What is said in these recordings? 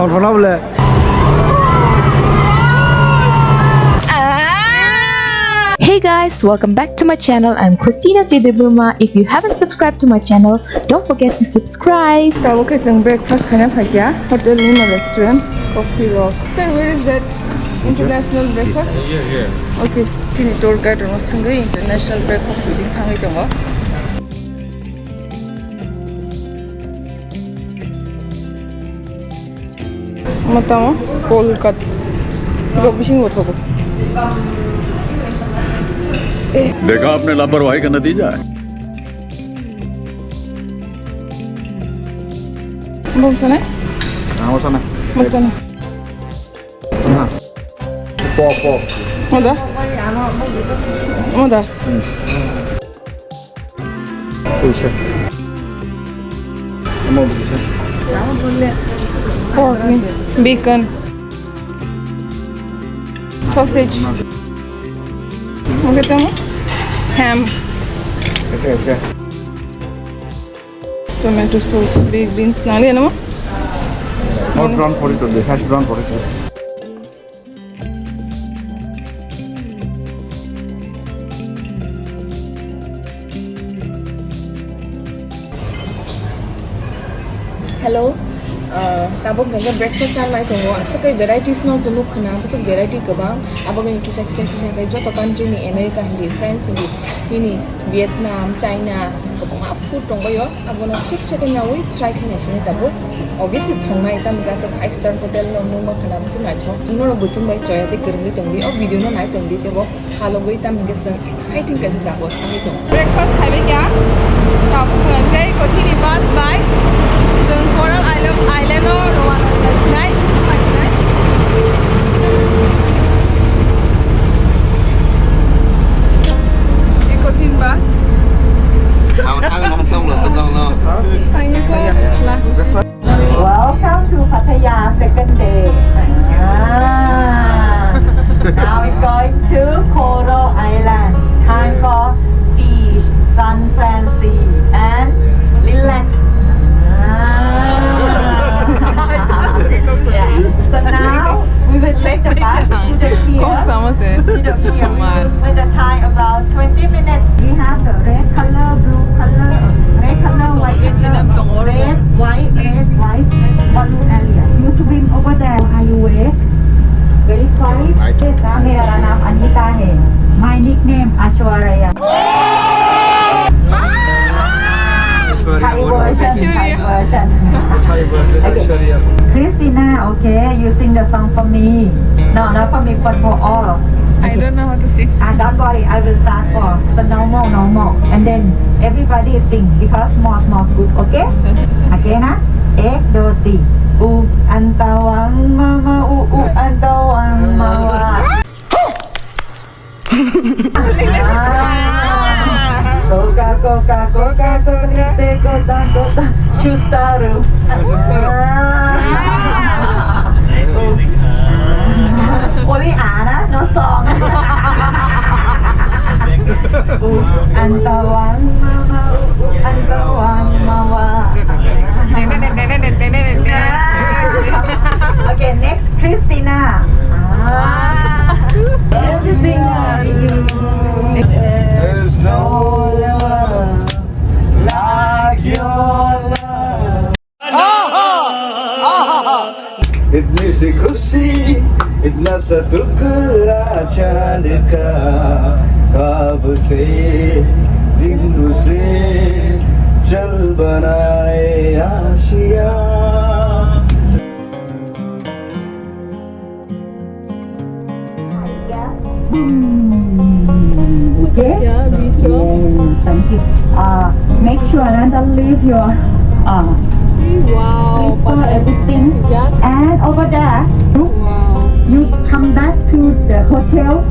lòng thằng nào vậy? Hey guys, welcome back to my channel. I'm Christina Debbarma. If you haven't subscribed to my channel, don't forget to subscribe. So okay, so breakfast kind of hotel in a restaurant, Kokborok. Sir, where is that international breakfast? Yeah. Okay, chini tour guide or something international breakfast using tangi tonga. Matama, cold cuts. Go fishing with hobo. देखा आपने लापरवाही का नतीजा है Bonsana? Sana. Bonsana. Po. Moda? Moda? Puxa. Mau bisa. Pork, bacon, sausage. Okay, tama? Ham, Kasi. tomato sauce, baked beans. Nali ano mo? Hot brown potato, hash brown potato. Hello, tabok ganga breakfast time mai tongo asakai varieties no tunuk khana pasuk variety kabang abang ni kisa kai jo country ni America hindi France hindi Vietnam China kong food tongo yo abang chik na we try khana shini tabo obviously thonga itam ga sa 5-star hotel no khana pasuk nai tho no busum bai choya te kirmi tongbi o video no nai tongbi tebo khalo bai tam ga sang exciting ka jabo ami tong Breakfast khaibe kya? Tabok ngai ko chini bus by Coral Island or Rowan tonight. Ikotin bus. Welcome to Pattaya second day. Now we're going to Coral Island. Time for beach, sunset, sea, and relax. So now we will take the bus to the pier. With the time about 20 minutes. We have the red color, blue color, red color, white color, red, white, balloon area. You swim over there. Are you awake? Very quiet. Mera naam Anita hai. My nickname Ashwarya. Thai version. Okay. Christina, okay, you sing the song for me. No, not for me, but for all. I don't know how to sing. Don't worry, I will start for so normal. And then everybody sing because small good, okay? Okay, na? 1, 2, 3. Antawang mama, antawang mama. Coca, Shustaru. Only Anna, no song. Antawang mama. Okay, next Christina. Everything on you. There's no love like your love. इतनी सी खुशी इतना सा टुकड़ा चांद का ख्वाब से दिन से चल बनाए Asia Okay? Yeah, me too. Yes, thank you. Make sure that don't leave your Wow, slipper, everything. And over there, Wow. you come back to the hotel.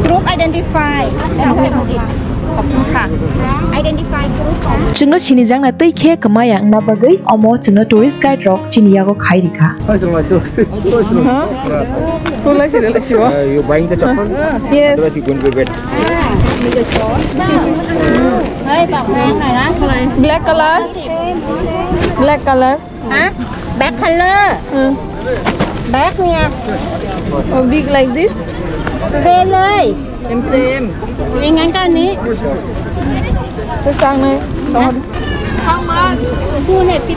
Group identify. Identify group. Chungno chini jang na tei khe kamaya na bagai omo chungno tourist guide rok chini yago khai dikha. You buying the chapel? Yes. Otherwise you going to bed. ฮ้ยปากแพงหน่อยนะ black color black color ฮะแบ็คคัลเลอร์แบ็คเนี่ย oh big like this เฟรนเลย same นี่งั้นก็อันนี้ จะสั่งเลย how much ดูเน็ต50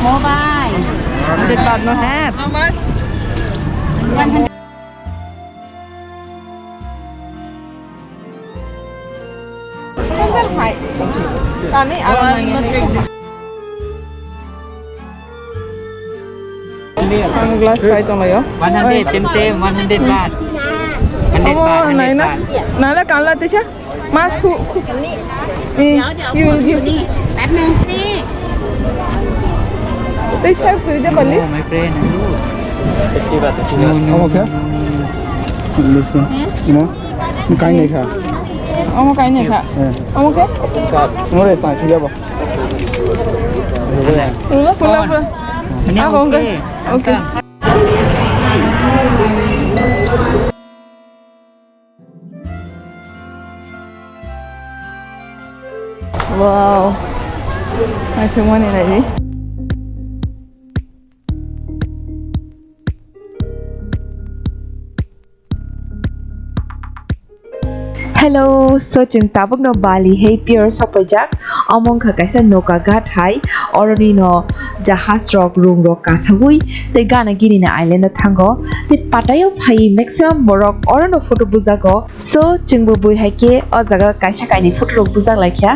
โมบาย 100 baht no have how much ไม่ใช่ขายตอนนี้เอาอะไรเงี้ยทาง glass ไปตรงไหนอ่ะ 100 same 100 baht 100 อ๋อ baht ไหน 100 นะ baht ไหนละกันละติชะมาสทุนี่ เดี๋ยว you อยู่นี่แป๊บนึงนี่ ติชะคุยจะบัลลี่ oh my friend Kamu okay? Listen. No? Kain nahi kha. เอามาไกลหน่อยค่ะเอามาแค่ No re tai chhiya ba. รู้แล้วรู้แล้ว อันนี้ เอา โอ ของ เค กันโอเคว้าวหมายถึงว่านี่ไหนดิ Hello, so jeng tabuk no Bali hey Pier sopajak among kha kaisa noka ghat hai oroni no jahaz rok room rok kasagui te gana gini na island na thango te Pattaya phai maximum borok orono photo bujago so jengbo bui hai ke o jaga kaisa kaini photo rok bujak laikya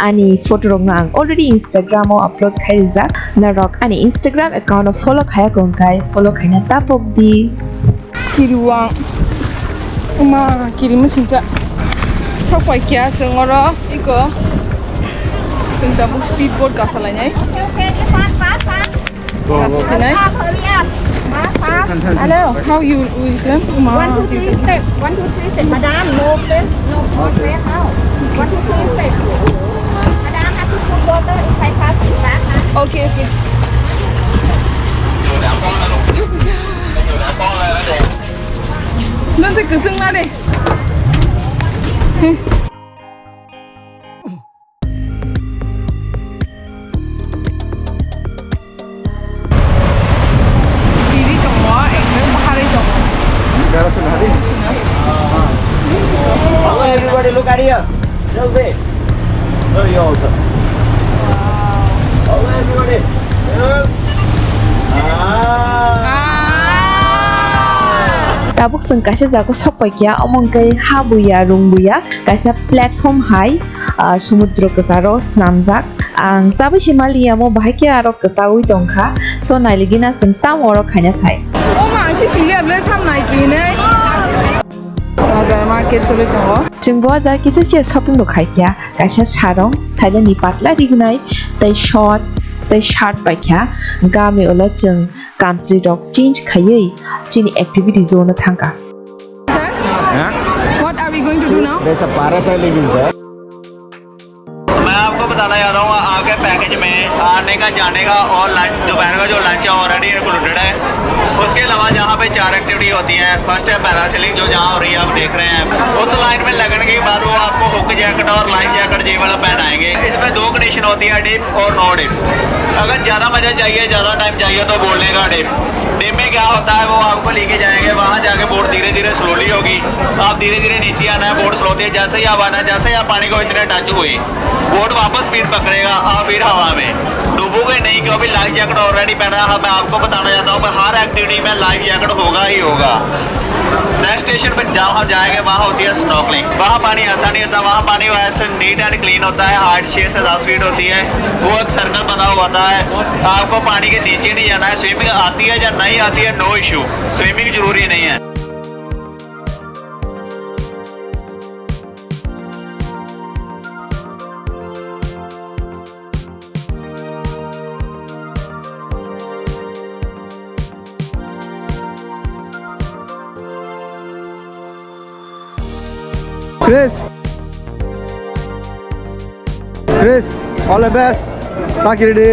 ani photo rok na ang already Instagram o upload khai jak na rok ani Instagram account o follow khaya kongkai follow khaina tapok di kiriwang uma kirima sinja sao quay kia sừng ở đó ý cơ sừng ta book speedboat cả sao lại nhảy โอเคนี่ฟาดฟาดฟาด cả sao xin đấy ฟาดเฮอรี่อัพมาฟาด hello how you will claim ma 1 2 3 step 1 2 3 step มาดาม no place no place how 1 2 3 step มาดาม have to put water inside plastic bag นะ okay okay lên thì cứ sừng ra đi đi trồng hoa em mới ba đi trồng Everybody look at here. Just wait. So you also. Hello everybody. Yes. tabuk sung kaisa jago sopai kya among kai habuya rungbuya kaisa platform hai সমুদ্র kasaro snamjak ang sabi shimalia mo bahakya aro kasawi tongkha so nailigina sung tam oro khaina thai ô mà chị chỉ liệp lên thăm này kỳ này giờ market tôi chồng chung bo ja kisa sia shopping ro khaikya kaisa sarong Thailand ni patla rignai tai shorts tai shirt paikya game olo chung kamsri dog change khayei chini activity zone thangka what are we going to do now There's a parasailing in there. मैं आपको बताना चाहता हूँ आपके package में आने का जाने का और लंच दोपहर का जो लंच है ऑलरेडी इंक्लूडेड है उसके अलावा जहाँ पे 4 एक्टिविटी होती हैं फर्स्ट है पैरासेलिंग जो जहाँ हो रही है आप देख रहे हैं उस लाइन में लगने के बाद वो आपको हुक जैकेट और लाइफ जैकेट ये वाला पहनाएंगे इसमें 2 कंडीशन होती है डिप और नो डिप अगर ज़्यादा मजा चाहिए ज़्यादा टाइम चाहिए तो बोलने का डिप में क्या होता है वो आपको लेके जाएंगे वहाँ जाके बोट धीरे धीरे स्लोली होगी आप धीरे धीरे नीचे आना है बोट स्लो है जैसे ही आप आना जैसे ही आप पानी को इतने टच हुए बोट वापस स्पीड पकड़ेगा आप फिर हवा में डूबोगे नहीं क्योंकि लाइफ जैकेट ऑलरेडी पहना है मैं आपको बताना चाहता हूँ हर एक्टिविटी में लाइफ जैकेट होगा ही होगा नेक्स्ट स्टेशन पर जहाँ जाएंगे वहाँ होती है स्नॉर्कलिंग वहाँ पानी ऐसा नहीं होता वहाँ पानी वैसे नीट एंड क्लीन होता है हाइट 6 से 10 फीट होती है वो एक सर्कल बना हुआ होता है आपको पानी के नीचे नहीं जाना है स्विमिंग आती है या नहीं आती है नो इशू स्विमिंग जरूरी नहीं है Chris, all the best. Taki ready.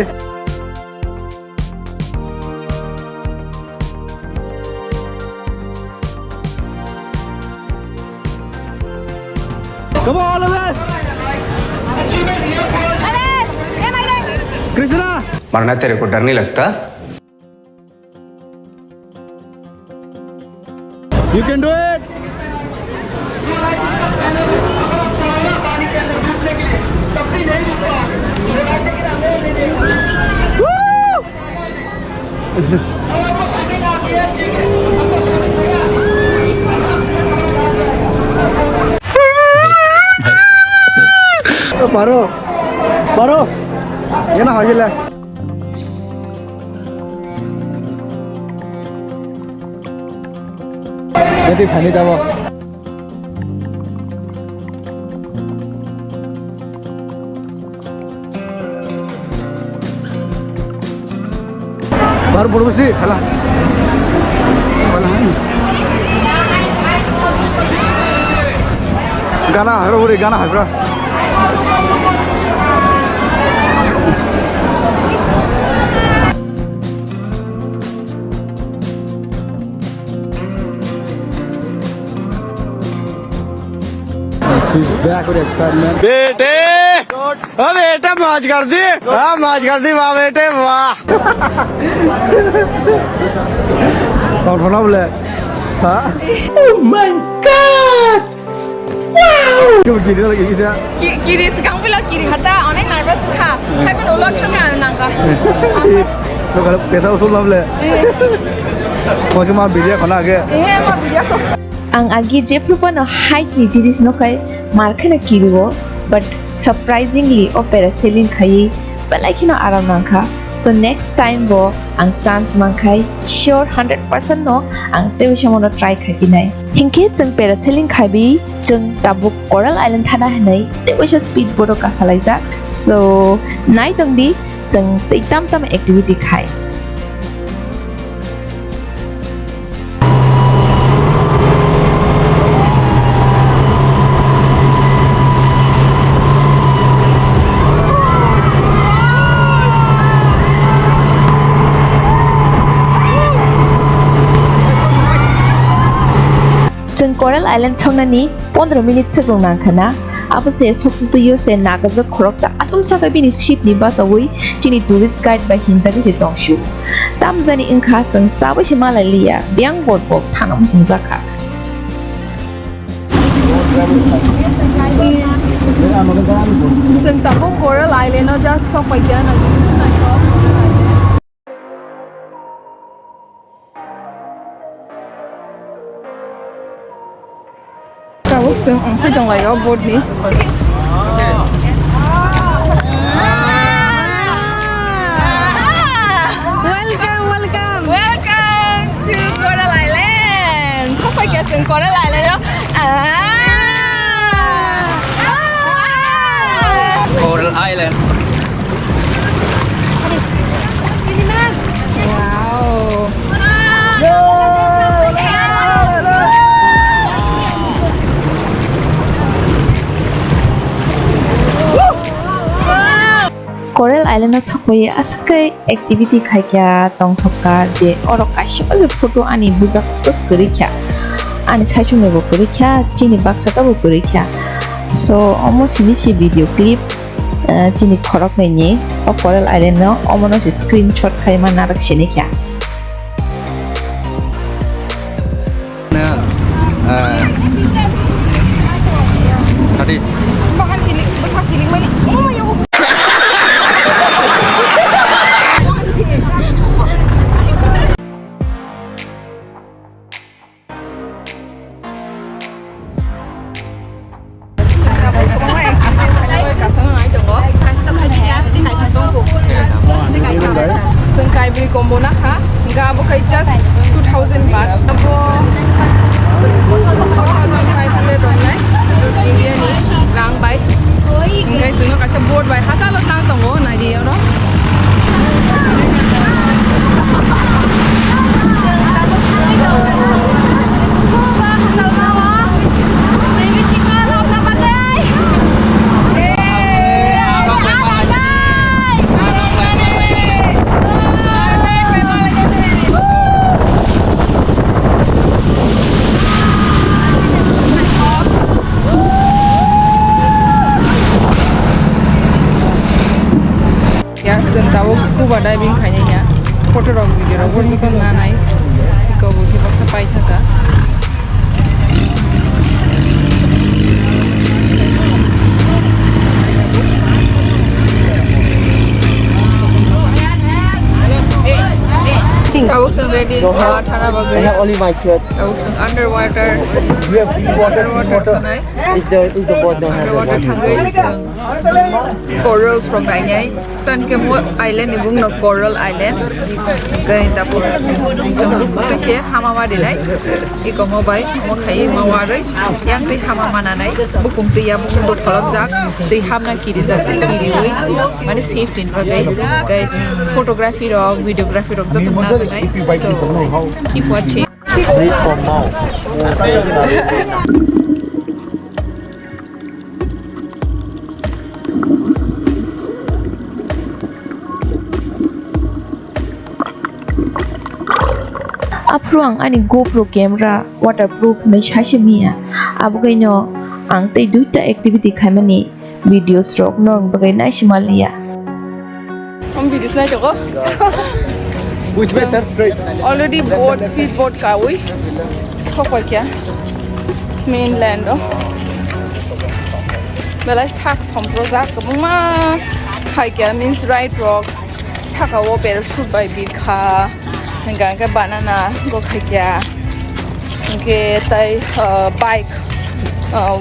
Come on, all of us. Christina. मरना तेरे को डर नहीं लगता? You can do it. Baru. Yan na hajil. Jadi pani daw. Baru buru mesti, kalah. Gana, haro buri gana haro. She's back with excitement. बेटे, ओ बेटा मौज कर दी, हाँ मौज कर दी वाह बेटे वाह। Kau pernah boleh? Hah? Oh my God! Wow! Kau kiri lagi kita. Kiri sekarang bila kiri hata, orang nervous kah? Hai pun ulok kena nangka. Kau kalau pesa usul boleh. Kau cuma video kena ke? Mah video tu. Ang agi jeplupa no hike ni jiris no kai markana kiriwo, but surprisingly o parasailing khai balai kina aram nangka. So next time bo ang chance mangkai sure 100% no ang teu shamono try khai kinai. Hingke jeng parasailing khai bi jeng tabuk Coral Island thana hanai teu speedboat ka salaijak. So nai tongdi jeng teitam tam activity khai. Jeng Coral Island songnani 15 minit segrong nangkana apo se soktu yo se nagaja khorok sa asum saka bini seat ni bus away chini tourist guide by hinjagi je tongshu tam jani ingkha jeng sabo himalaya biang bot bok thana musum jaka Jeng tabung Coral Island no just sok pai kya na Sừng phải trồng lại ở bột đi. Welcome to Coral Island. Sao phải kêu sừng Coral Island đó? Coral Island. Wow. Coral Island no sokoye asakai activity khai kya tong thokka je oro kaishapa je photo ani bujak kus kuri kya ani saichu me bo kuri kya chini baksa ta bo kuri kya so almost finish video clip chini khorok mai ni o Coral Island no omono screenshot khai ma narak shini kya Tadi. Bahan hiling, besar hiling mana? Oh my god. Sengkai beri combo nak ha? Enggak abo kai just 2,000 baht. Abo 500 online. India ni lang bai. Enggak seno kasih board bai. Hata lo tang tongo na dia no. scuba diving खायनाया फट' रक video रक बरजों नानाय गावबो हेफाजाब सापाय थाखा Tawag ready thana bagai. I have only my shirt. Tawag underwater. You have free water. Underwater thanai. Is the boat don't have the Underwater water. thangai coral strong nai. Tan ke mo island ni bung na coral island. Gai tapu sung tu che hamama de nai. Iko mo bai mo khai mawari. Yang ti hamama na nai. Bukum ti ya bukum do tholak jak. Ti hamna kiri jak kiri oi. Mane safety in bagai. Gai photography rok videography rok joto na nai. So keep watching. Read for mouth. Apro ang ani GoPro camera waterproof na shashimiya abugayno ang tay duita activity khaimani video stroke nong bagay na shimalia Om videos na joko. Which way, sir? Straight. Already boat speedboat ka ui. Thokwa kya mainland oh. Belai sak sompro jak kabuma khai kya means right rock saka wo parachute by bit kha ngang ka banana go khai kya ke tai bike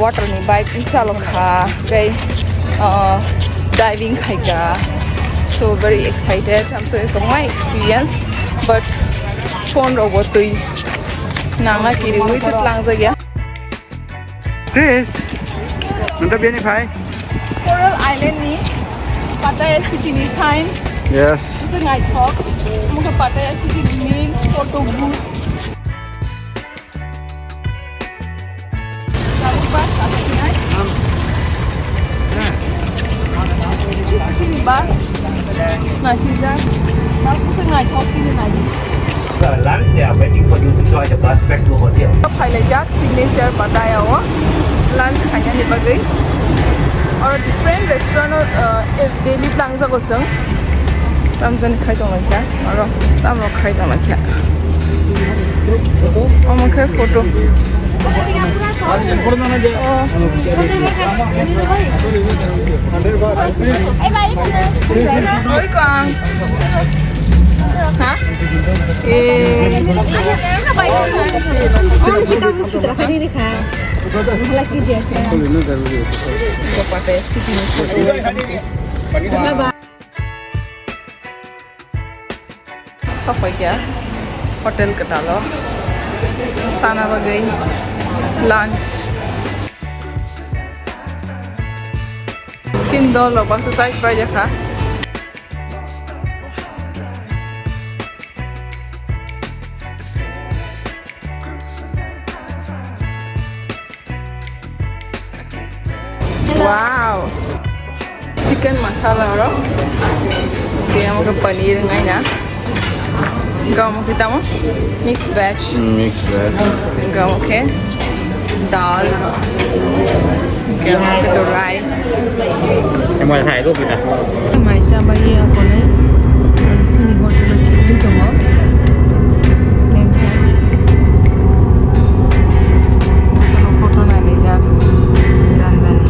water ni bike chalo kha kai diving khai kya so very excited I'm so it's my experience but phone robot tui nang la kiri ui tit lang ja ya Chris, nanda biani phai? Coral Island ni Pattaya city ni sign Yes. so ngai thok muka Pattaya city ni main photo booth lalu pas aslinya ini bar nasi jar lalu so ngai thok sini lagi Lunch, they are waiting for you to join the bus back to hotel. Pilot Jack signature Pattaya wa lunch khanya ni bagai or different restaurant daily lang ja gosang tamjan khai dong la or tamro khai dong la kya amake photo oi kang Hah? kita mesti terakhir ini kan lagi je Pattaya city ni sampai kya hotel ke dalo sana bagai lunch $10 bangsa size price kah Wow, chicken masala ro. Kaya mo ka paneer ngai na. Ikaw mo kita mo mixed veg. Mixed veg. Ikaw mo ke dal. Ikaw mo ke rice. Em mờiถ่ายรูปอีกนะ Mai sa bayi ako na. Sini hotel dito mo. Photo na ni jak. Janjani.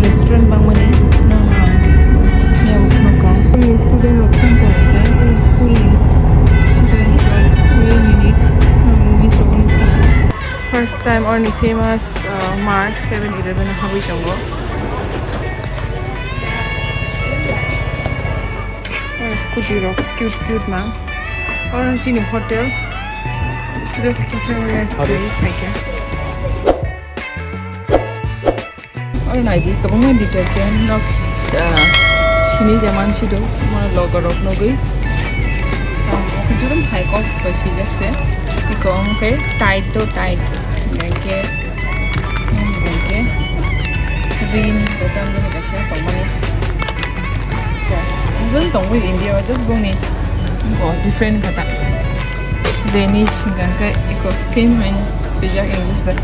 Restaurant bang mana? No. Ya bukan kan. Student look kan kan. Schooling. It's like really unique. This one kan. First time or ni famous March 7-11 habi jango. Cute man. Orang Cina hotel. Terus kisah restaurant kayak. Or naidi kabunga detergent nok sini zaman sido mana logo rok nogai kujurum hai ko pasi jaste ikong ke tight bengke green betam ni kasih tomani jun tongwe India just boni different kata Danish kan ke iko same minus pijak English but